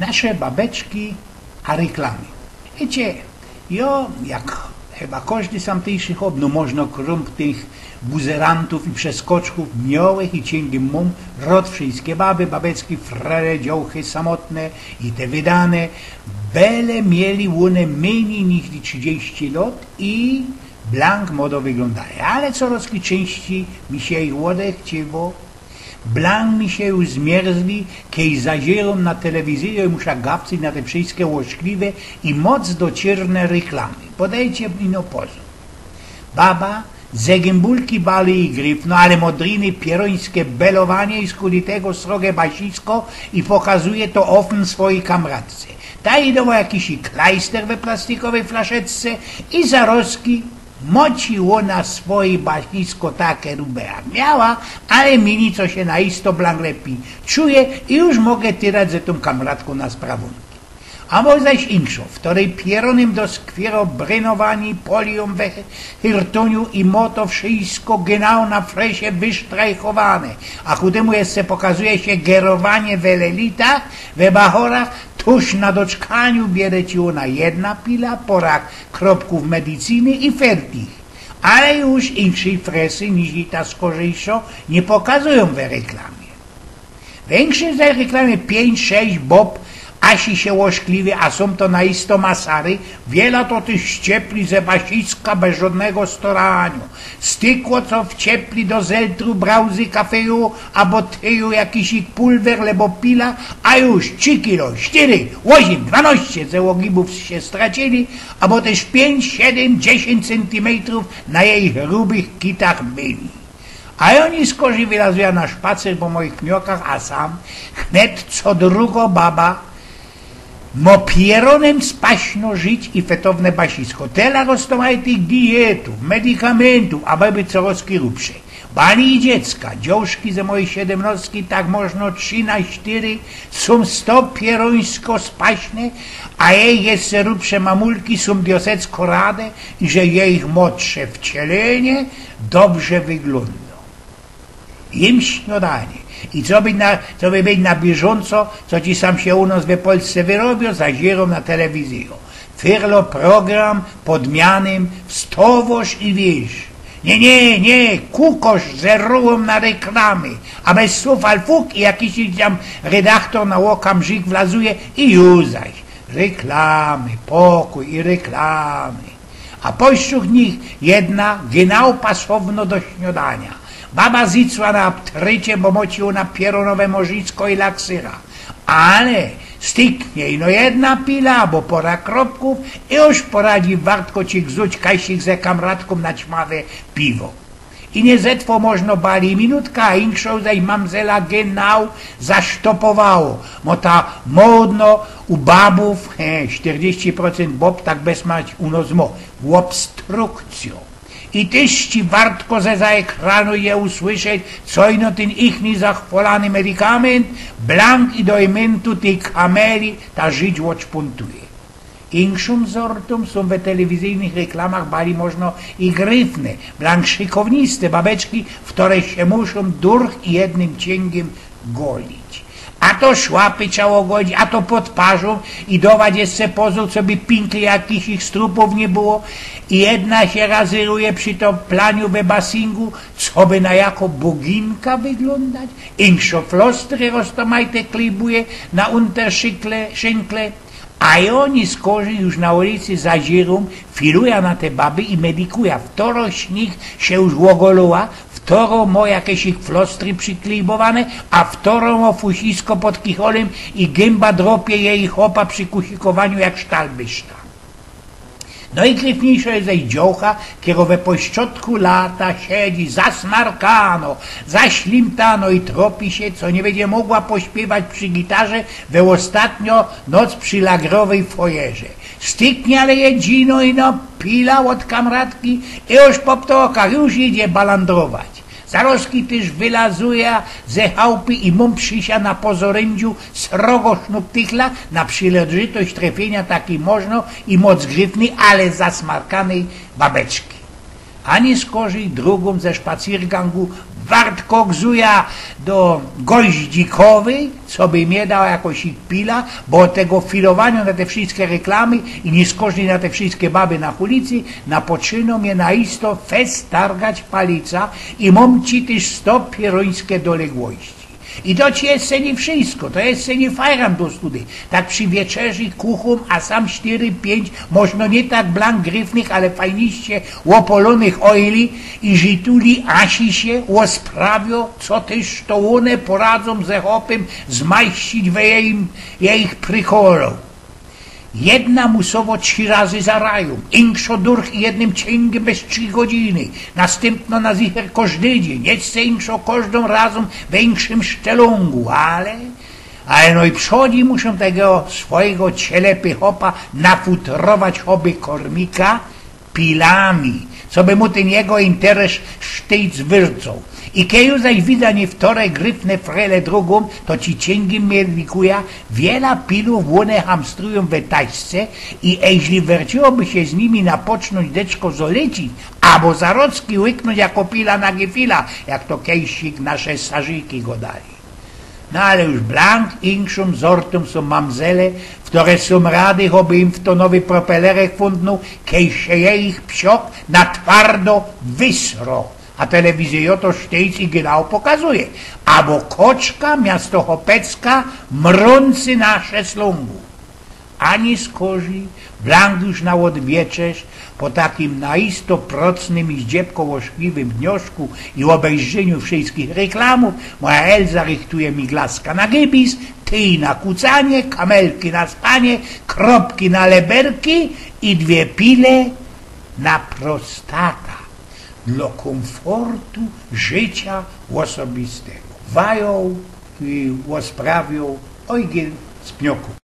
nasze babeczki a reklamy. Wiecie, jak chyba każdy samtejszy chłop, no można krom tych buzerantów i przeskoczków miołych i cięgiem mum, rod wszystkie baby, babeczki, frere, dziołchy samotne i te wydane, bele mieli one mniej niż 30 lat i blank modo wyglądają. Ale coraz częściej mi się ich łodę chciło, blank mi się już zmierzli, kiedy zadzieram na telewizję i muszę gapcyć na te wszystkie łożkliwe i moc docierne reklamy. Podajcie ino pozór. Baba ze gębulki bali i gryf, no ale modriny pierońskie belowanie i skuditego srogie basisko i pokazuje to ofen swojej kamratce. Ta idą jakiś klajster we plastikowej flaszeczce i zaroski moci ona swoje basisko takie rubę jak miała, ale mini co się naisto blank lepiej czuje i już mogę tyrać ze tą kamratką na sprawunki. A może zaś inszą, w której pieronym doskwiero brynowani polią we hirtuniu i moto wszystko genau na fresie wysztrajchowane, a chudemu jeszcze pokazuje się gerowanie w elelitach, we bachorach, tuż na doczkaniu bierze ci ona jedna pila, porak kropków medycyny i fertich. Ale już inszej fresy niż i ta skorzejszo nie pokazują we reklamie. Większe za reklamie 5-6 bob, asi się łożkliwie, a są to naisto masary, wiele to tych ściepli ze basiska bez żadnego storaniu. Stykło co wciepli do zeltru brauzy kafeju, albo tyju jakiś pulwer, lebo pila, a już 3 kilo, 4, 8, 12 załogibów się stracili, albo też 5, 7, 10 centymetrów na jej grubych kitach byli. A oni skorzy wylazują na szpacer po moich kniokach, a sam wnet co drugo baba mo pieronem spaśno żyć i fetowne basisko. Tela roztomają tych dietów, medykamentów, a baby coraz grubsze. Bali i dziecka, dziążki ze mojej 17, tak można 3 na 4, są 100 pierońsko spaśne, a jej jeszcze grubsze mamulki są diosecko rade i że jej młodsze wcielenie dobrze wygląda. Im śniadanie. I co by być na bieżąco, co ci sam się u nas w Polsce wyrobią, zazierą na telewizję. Fyrlo program podmianym wstowoż i wiesz. Nie, kukosz zerują na reklamy, a bez słów alfuk i jakiś tam redaktor na łokam żyk wlazuje i już zaś. Reklamy, pokój i reklamy. A pośród nich jedna genau pasowno do śniadania. Baba zicła na ptrycie, bo mocił na pieronowe morzicko i laksyra. Ale styknie no jedna pila, bo pora kropków i już poradzi wartko ci gzuć kajsik ze kamratką na ćmawe piwo. I nie zetwo można bali minutka, a inkszą zaś mamzela genau zasztopowało. Bo ta modno u babów 40% bob tak bez mać u nos w obstrukcją. I tyś ci wartko ze za ekranu je usłyszeć, co ino ten ichni zachwalany medykament, blank i dojmentu tej kameli ta żyć odszpuntuje. Inszym sortom są we telewizyjnych reklamach bali można i gryfne, blank szykowniste babeczki, w które się muszą durch i jednym cięgiem golić. A to szłapy ciało godzi, a to pod parzą i dawać jeszcze pozór, co by pinkli jakichś ich strupów nie było. I jedna się razyruje przy to planiu we basingu, co by na jako boginka wyglądać. Inkszo flostry roztomajte klibuje na unterszynkle, a i oni skorzy już na ulicy zazierą, filuja na te baby i medikuja. Wtoro śnig się już łogoluła, wtoro ma jakieś ich flostry przyklibowane, a wtoro ma fusisko pod kicholem i gęba dropie jej chopa przy kusikowaniu jak sztalbyszta. No i gryfniejsza jest jej dziołcha, kierowe po szczotku lata siedzi zasmarkano, zaślimtano i tropi się, co nie będzie mogła pośpiewać przy gitarze we ostatnio noc przy lagrowej fojerze. Styknie ale jedzino i no pila od kamratki i już po ptokach już idzie balandrować. Zaroski też wylazuje ze chałupy i mum przysia na pozorędziu srogo sznuptychla na przyleżytość trefienia takiej można i moc gryfnej, ale zasmarkanej babeczki. ani skorzy drugą ze szpacirgangu wartko gzuja do Goździkowej, co by mnie dała jakoś ich pila, bo od tego filowania na te wszystkie reklamy i nie skorzy na te wszystkie baby na ulicy, napoczyną mnie naisto fest targać palica i mam ci też 100 pierońskie doległości. I to ci jest nie wszystko, to jest nie fajram do study. Tak przy wieczerzy kuchum, a sam 4-5, można nie tak blank gryfnych, ale fajniście łopolonych oili i żytuli asi się łosprawią, co też to one poradzą ze chopem zmajścić we ich przykolą. Jedna musowo 3 razy zarają, inkszo durch jednym ciągiem bez 3 godziny, następno na zicher każdy dzień, jeszcze inkszo każdą razem w większym sztelungu, ale no i przodzi muszą tego swojego cielepy hopa nafutrować oby kormika pilami, co by mu ten jego interes sztyc wyrcał. I kiedy zaś widanie wtore gryfne frele drugą, to ci cięgiem miernikuja, wiela pilów one hamstrują we taśce i jeśli werciłoby się z nimi napocząć deczko zolecić, albo zarodski łyknąć jako pila na gefila, jak to kejsik nasze sarzyki go dali. No ale już blank inkszym sortom są mamzele, które są rady, aby im w to nowy propelerek fundnął, kiedy się ich psiok na twardo wysro. A telewizja to sztejc i genau pokazuje. Albo koczka miasto Chopecka mrący nasze slungu. Ani z kozi, blank już na odwieczerz, po takim naisto procnym i zdziebkowo-szkliwym dnioszku i obejrzeniu wszystkich reklamów, moja Elza rychtuje mi glaska na gybis, ty na kucanie, kamelki na spanie, kropki na leberki i 2 pile na prostata. Dla komfortu życia osobistego. Wają i osprawią ojgiel z pnioku.